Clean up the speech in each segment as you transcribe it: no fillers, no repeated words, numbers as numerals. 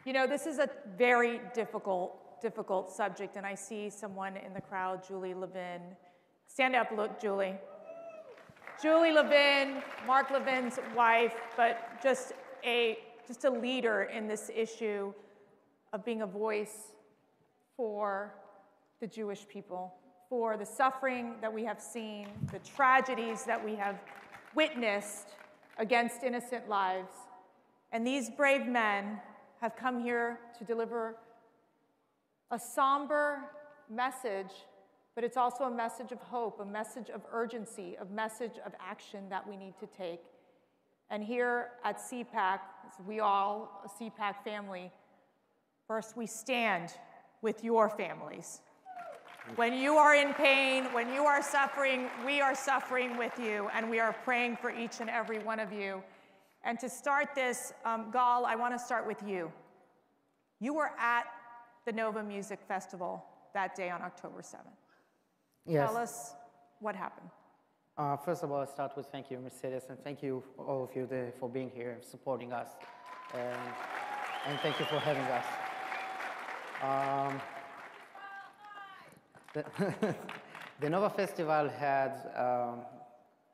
You know, this is a very difficult subject, and I see someone in the crowd, Julie Levin. Stand up, look, Julie. Julie Levin, Mark Levin's wife, but just a leader in this issue of being a voice for the Jewish people, for the suffering that we have seen, the tragedies that we have witnessed against innocent lives. And these brave men have come here to deliver a somber message, but it's also a message of hope, a message of urgency, a message of action that we need to take. And here at CPAC, we all, a CPAC family, first we stand with your families. When you are in pain, when you are suffering, we are suffering with you, and we are praying for each and every one of you. And to start this, Gal, I want to start with you. You were at the Nova Music Festival that day on October 7th. Yes. Tell us what happened. First of all, I'll start with thank you, Mercedes, and thank you, all of you, for being here, supporting us, and thank you for having us. The Nova Festival had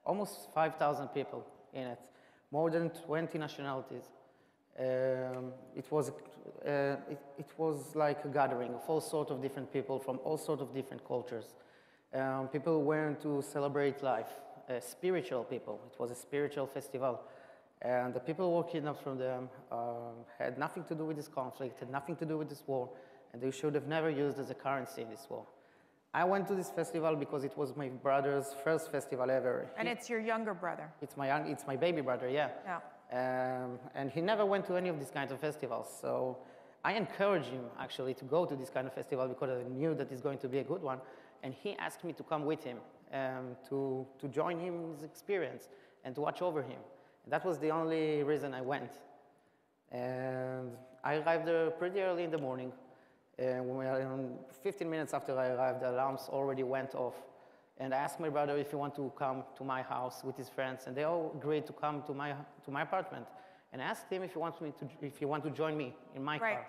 almost 5,000 people in it, more than 20 nationalities. It was like a gathering of all sorts of different people from all sorts of different cultures. People went to celebrate life, spiritual people. It was a spiritual festival. And the people who were kidnapped from them had nothing to do with this conflict, had nothing to do with this war, and they should have never used as a currency in this war. I went to this festival because it was my brother's first festival ever. And it's your younger brother. It's my baby brother, yeah. And he never went to any of these kinds of festivals. So I encouraged him, actually, to go to this kind of festival because I knew that it's going to be a good one. And he asked me to come with him, to join him in his experience and to watch over him. And that was the only reason I went. And I arrived there pretty early in the morning. 15 minutes after I arrived, the alarms already went off. And I asked my brother if he wanted to come to my house with his friends, and they all agreed to come to my apartment. And I asked him if he wanted to join me in my car.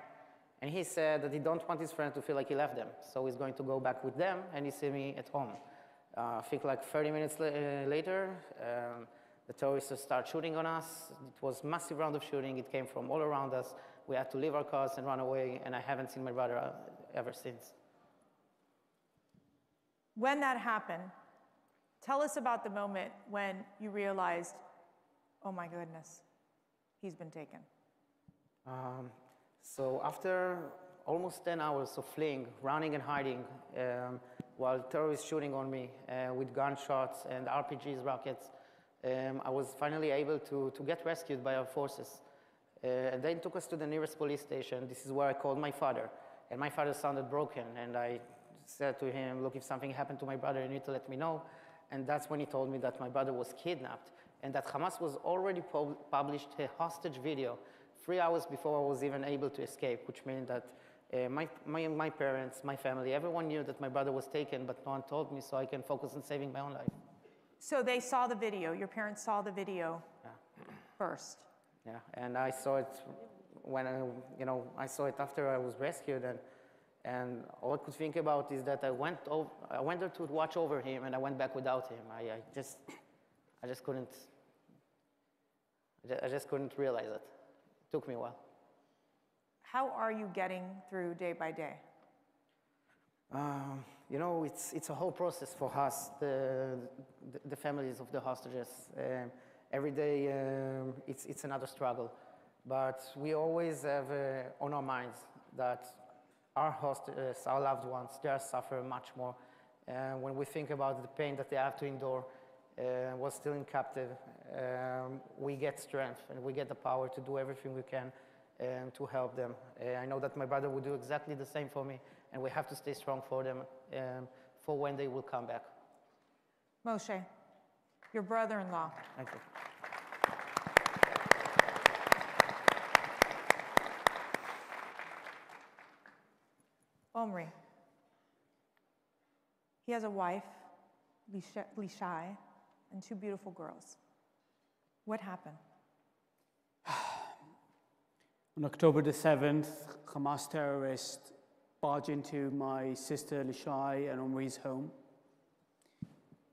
And he said that he don't want his friend to feel like he left them, so he's going to go back with them, and he see me at home. I think like 30 minutes later, the terrorists start shooting on us. It was a massive round of shooting. It came from all around us. We had to leave our cars and run away, and I haven't seen my brother ever since. When that happened, tell us about the moment when you realized, oh my goodness, he's been taken. So after almost 10 hours of fleeing, running and hiding, while terrorists shooting on me with gunshots and RPGs, rockets, I was finally able to get rescued by our forces. And they took us to the nearest police station. This is where I called my father. And my father sounded broken. And I said to him, look, if something happened to my brother, you need to let me know. And that's when he told me that my brother was kidnapped and that Hamas was already published a hostage video 3 hours before I was even able to escape, which meant that my parents, my family, everyone knew that my brother was taken, but no one told me, so I can focus on saving my own life. So they saw the video. Your parents saw the video first. Yeah, and I saw it when I saw it after I was rescued, and all I could think about is that I went there to watch over him, and I went back without him. I just couldn't realize it. It took me a while. How are you getting through day by day? It's a whole process for us, the families of the hostages. Every day, it's another struggle. But we always have on our minds that our hostages, our loved ones, they suffer much more. And when we think about the pain that they have to endure while still in captive, we get strength and we get the power to do everything we can to help them. I know that my brother would do exactly the same for me, and we have to stay strong for them for when they will come back. Moshe, your brother-in-law. Thank you. Omri. He has a wife, Lishai, and 2 beautiful girls. What happened? On October the 7th, Hamas terrorists barged into my sister Lishai and Omri's home.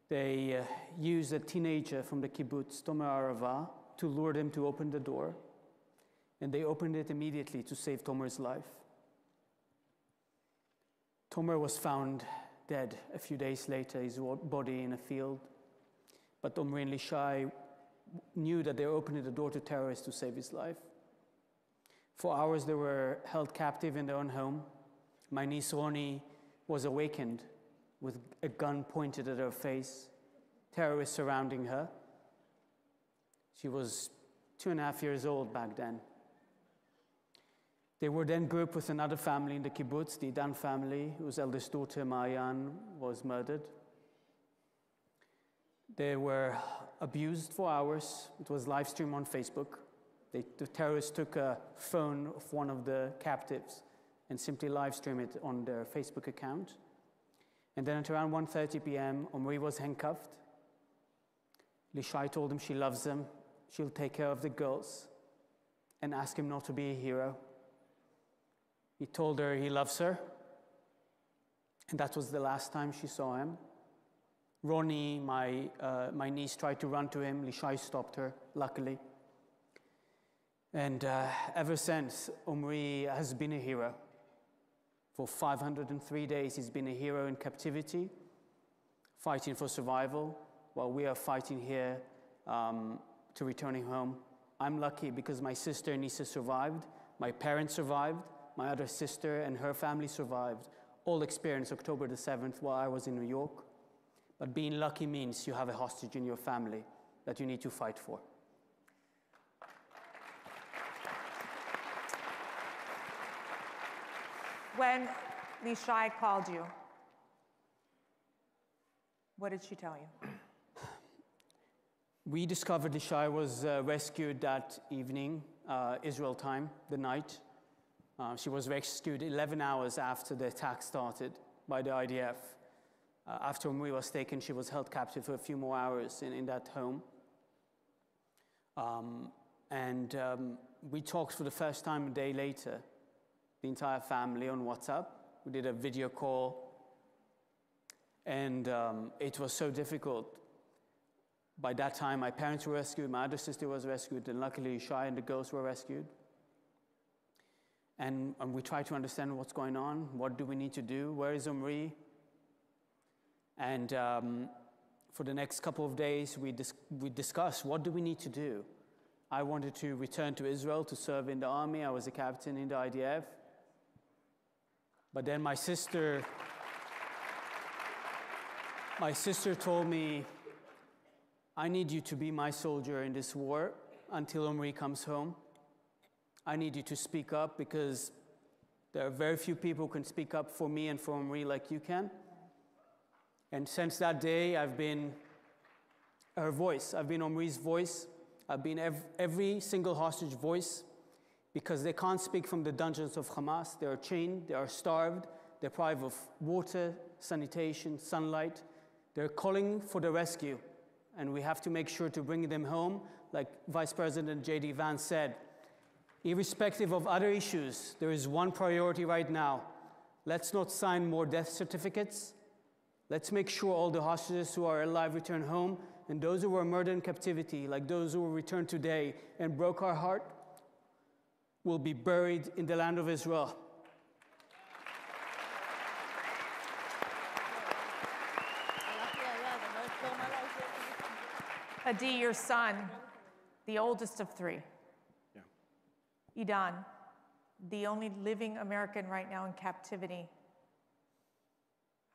They used a teenager from the kibbutz, Tomer Arava, to lure them to open the door. And they opened it immediately to save Tomer's life. Tomer was found dead a few days later, his body in a field. But Omri and Lishai knew that they were opening the door to terrorists to save his life. For hours, they were held captive in their own home. My niece Roni was awakened with a gun pointed at her face, terrorists surrounding her. She was 2.5 years old back then. They were then grouped with another family in the kibbutz, the Idan family, whose eldest daughter, Maayan, was murdered. They were abused for hours. It was live streamed on Facebook. The terrorists took a phone of one of the captives and simply live streamed it on their Facebook account. And then at around 1:30 p.m., Omri was handcuffed. Lishai told him she loves him, she'll take care of the girls, and asked him not to be a hero. He told her he loves her, and that was the last time she saw him. Roni, my niece, tried to run to him. Lishai stopped her, luckily. And ever since, Omri has been a hero. For 503 days, he's been a hero in captivity, fighting for survival, while we are fighting here to returning home. I'm lucky because my sister Nisa survived, my parents survived, my other sister and her family survived. All experienced October the 7th while I was in New York. But being lucky means you have a hostage in your family that you need to fight for. When Lishai called you, what did she tell you? We discovered Lishai was rescued that evening, Israel time, the night. She was rescued 11 hours after the attack started by the IDF. After Omri was taken, she was held captive for a few more hours in that home. We talked for the first time a day later, the entire family on WhatsApp. We did a video call, and it was so difficult. By that time, my parents were rescued, my other sister was rescued, and luckily Shai and the girls were rescued. And we tried to understand what's going on, what do we need to do, where is Omri? And for the next couple of days, we discussed what do we need to do. I wanted to return to Israel to serve in the army. I was a captain in the IDF. But then my sister told me, I need you to be my soldier in this war until Omri comes home. I need you to speak up because there are very few people who can speak up for me and for Omri like you can. And since that day, I've been her voice. I've been Omri's voice. I've been every single hostage voice because they can't speak from the dungeons of Hamas. They are chained, they are starved, they're deprived of water, sanitation, sunlight. They're calling for the rescue. And we have to make sure to bring them home, like Vice President J.D. Vance said. Irrespective of other issues, there is one priority right now. Let's not sign more death certificates. Let's make sure all the hostages who are alive return home, and those who were murdered in captivity, like those who will return today and broke our heart, will be buried in the land of Israel. Adi, your son, the oldest of three. Yeah. Idan, the only living American right now in captivity.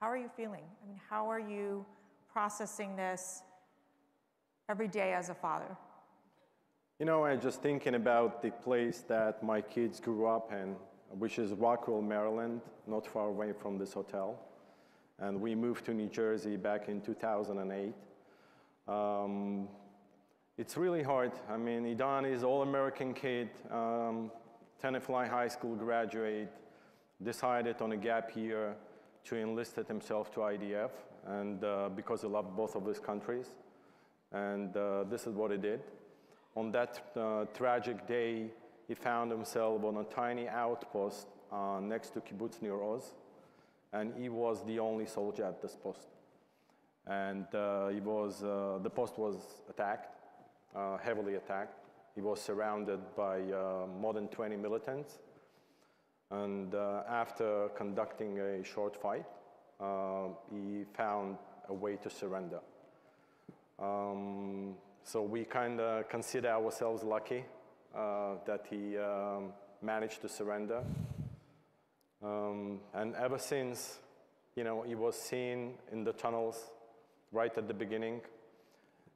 How are you feeling? I mean, how are you processing this every day as a father? You know, I'm just thinking about the place that my kids grew up in, which is Rockwell, Maryland, not far away from this hotel. And we moved to New Jersey back in 2008. It's really hard. I mean, Idan is all-American kid, Tenafly High School graduate, decided on a gap year to enlist himself to IDF, and because he loved both of his countries. And this is what he did. On that tragic day, he found himself on a tiny outpost next to Kibbutz Nir Oz, and he was the only soldier at this post. And the post was attacked, heavily attacked. He was surrounded by more than 20 militants. And after conducting a short fight, he found a way to surrender. So we kind of consider ourselves lucky that he managed to surrender. And ever since, he was seen in the tunnels right at the beginning.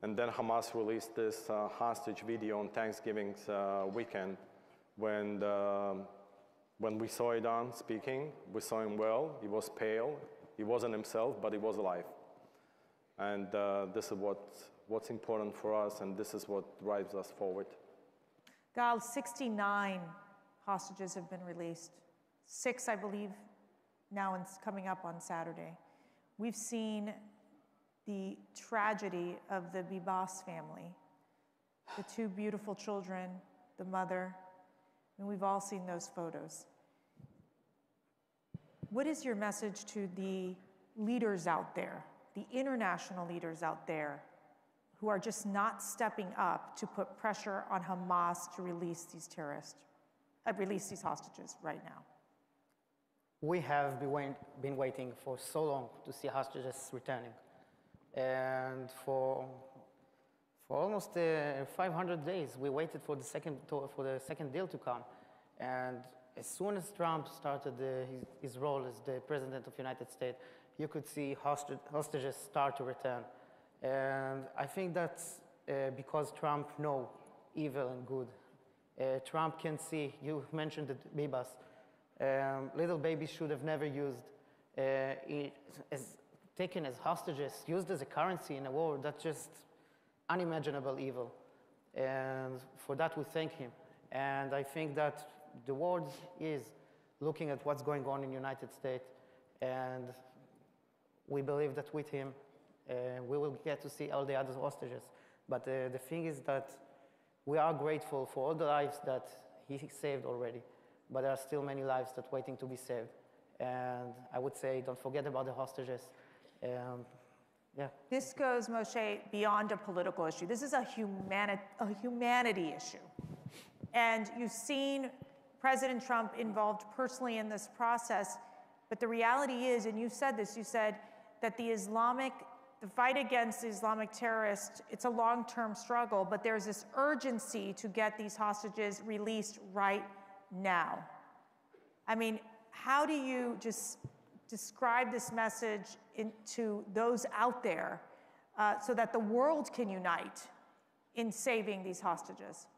And then Hamas released this hostage video on Thanksgiving's weekend when we saw Idan speaking. We saw him well. He was pale. He wasn't himself, but he was alive. And this is what's important for us, and this is what drives us forward. Gal, 69 hostages have been released. 6, I believe, now it's coming up on Saturday. We've seen the tragedy of the Bibas family, the 2 beautiful children, the mother, and we've all seen those photos. What is your message to the leaders out there, the international leaders out there, who are just not stepping up to put pressure on Hamas to release these release these hostages right now? We have been waiting for so long to see hostages returning. And for almost 500 days, we waited for the second deal to come. And as soon as Trump started his role as the President of the United States, you could see hostages start to return. And I think that's because Trump knows evil and good. Trump can see, you mentioned the Bibas. Little babies should have never used, taken as hostages, used as a currency in a war. That's just unimaginable evil. And for that, we thank him. And I think that the world is looking at what's going on in the United States, and we believe that with him, we will get to see all the other hostages. But the thing is that we are grateful for all the lives that he saved already, but there are still many lives that are waiting to be saved. And I would say, don't forget about the hostages. Yeah. This goes, Moshe, beyond a political issue. This is a humanity issue. And you've seen President Trump involved personally in this process, but the reality is, and you said this, you said that the fight against the Islamic terrorists, it's a long-term struggle, but there's this urgency to get these hostages released right now. I mean, how do you just describe this message to those out there so that the world can unite in saving these hostages?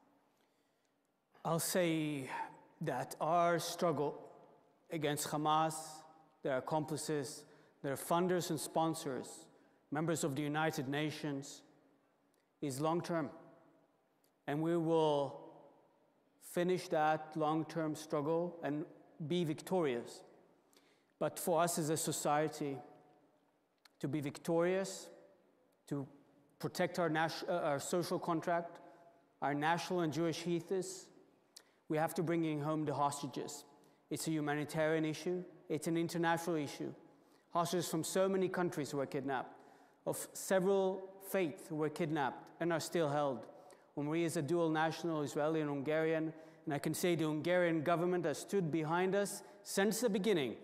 I'll say that our struggle against Hamas, their accomplices, their funders and sponsors, members of the United Nations, is long-term. And we will finish that long-term struggle and be victorious. But for us as a society, to be victorious, to protect our social contract, our national and Jewish ethos, we have to bring home the hostages. It's a humanitarian issue. It's an international issue. Hostages from so many countries were kidnapped, of several faiths who were kidnapped and are still held. Omri is a dual national, Israeli and Hungarian, and I can say the Hungarian government has stood behind us since the beginning.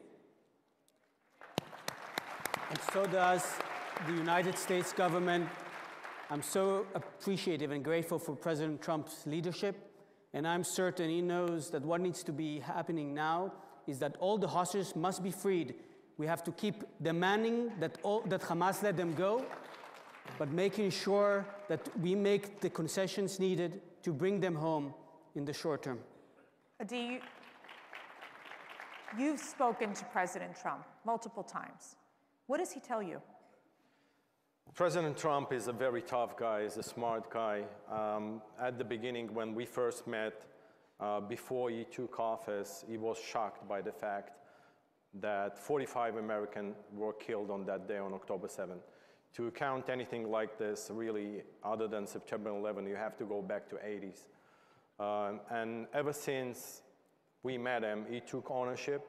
And so does the United States government. I'm so appreciative and grateful for President Trump's leadership, and I'm certain he knows that what needs to be happening now is that all the hostages must be freed. We have to keep demanding that Hamas let them go, but making sure that we make the concessions needed to bring them home in the short term. Adi, you've spoken to President Trump multiple times. What does he tell you? President Trump is a very tough guy, he's a smart guy. At the beginning, when we first met, before he took office, he was shocked by the fact that 45 Americans were killed on that day, on October 7th. To count anything like this, really, other than September 11, you have to go back to 80s. And ever since we met him, he took ownership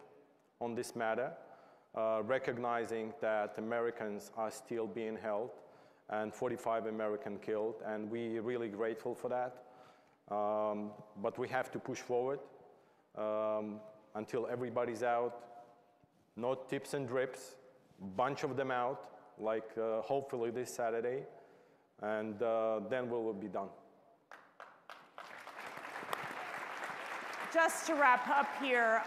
on this matter, recognizing that Americans are still being held and 45 Americans killed, and we're really grateful for that. But we have to push forward until everybody's out. No tips and drips, bunch of them out, like hopefully this Saturday, and then we will be done. Just to wrap up here,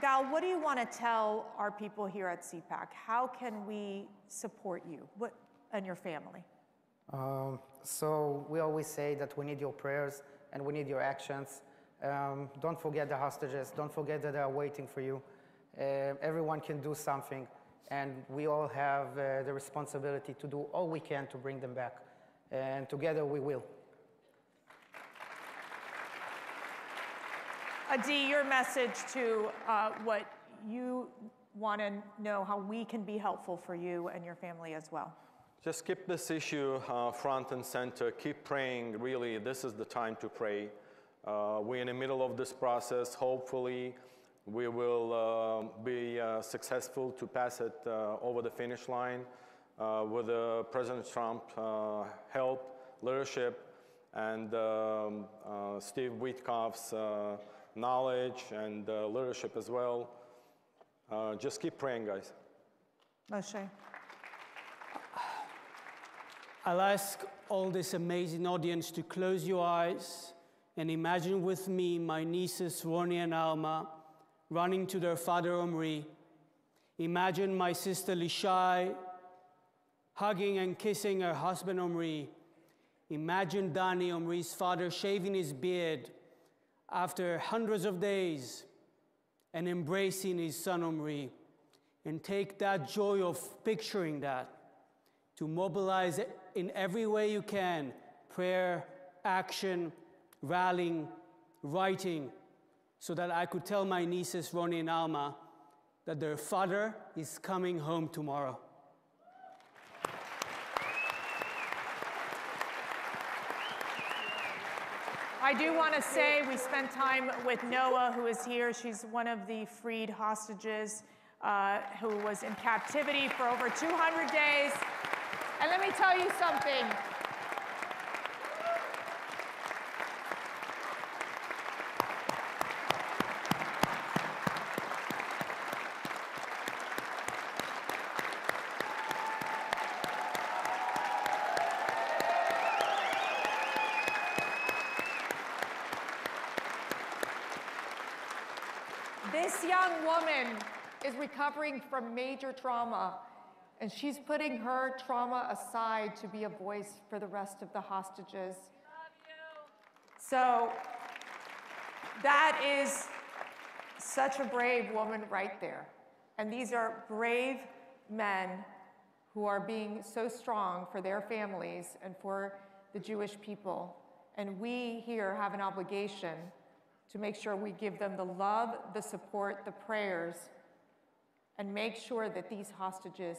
Gal, what do you want to tell our people here at CPAC? How can we support you and your family? So we always say that we need your prayers and we need your actions. Don't forget the hostages. Don't forget that they are waiting for you. Everyone can do something, and we all have the responsibility to do all we can to bring them back. And together we will. Adi, your message to what you want to know, how we can be helpful for you and your family as well. Just keep this issue front and center. Keep praying. Really, this is the time to pray. We're in the middle of this process. Hopefully, we will be successful to pass it over the finish line with President Trump's help, leadership, and Steve Witkoff's knowledge and leadership as well. Just keep praying, guys. Moshe. I'll ask all this amazing audience to close your eyes and imagine with me my nieces Ronnie and Alma running to their father Omri. Imagine my sister Lishai hugging and kissing her husband Omri. Imagine Danny, Omri's father, shaving his beard after hundreds of days and embracing his son Omri. And take that joy of picturing that to mobilize in every way you can: prayer, action, rallying, writing, so that I could tell my nieces Ronnie and Alma that their father is coming home tomorrow. I do want to say we spent time with Noah, who is here. She's one of the freed hostages who was in captivity for over 200 days. And let me tell you something. This young woman is recovering from major trauma, and she's putting her trauma aside to be a voice for the rest of the hostages. So that is such a brave woman right there. And these are brave men who are being so strong for their families and for the Jewish people. And we here have an obligation to make sure we give them the love, the support, the prayers, and make sure that these hostages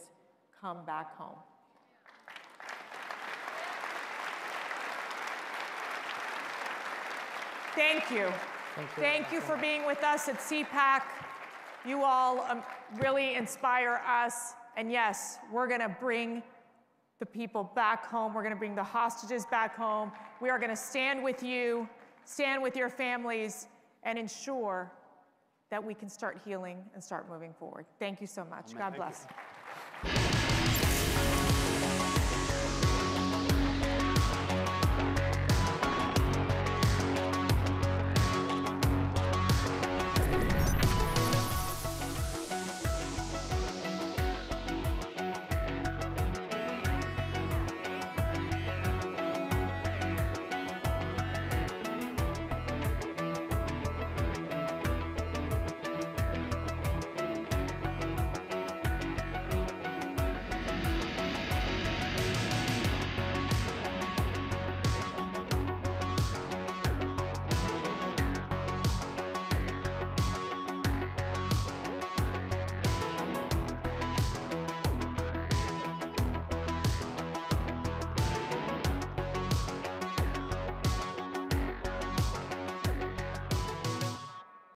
come back home. Thank you. Thank you for being with us at CPAC. You all really inspire us. And yes, we're going to bring the people back home. We're going to bring the hostages back home. We are going to stand with you, stand with your families, and ensure that we can start healing and start moving forward. Thank you so much. God bless.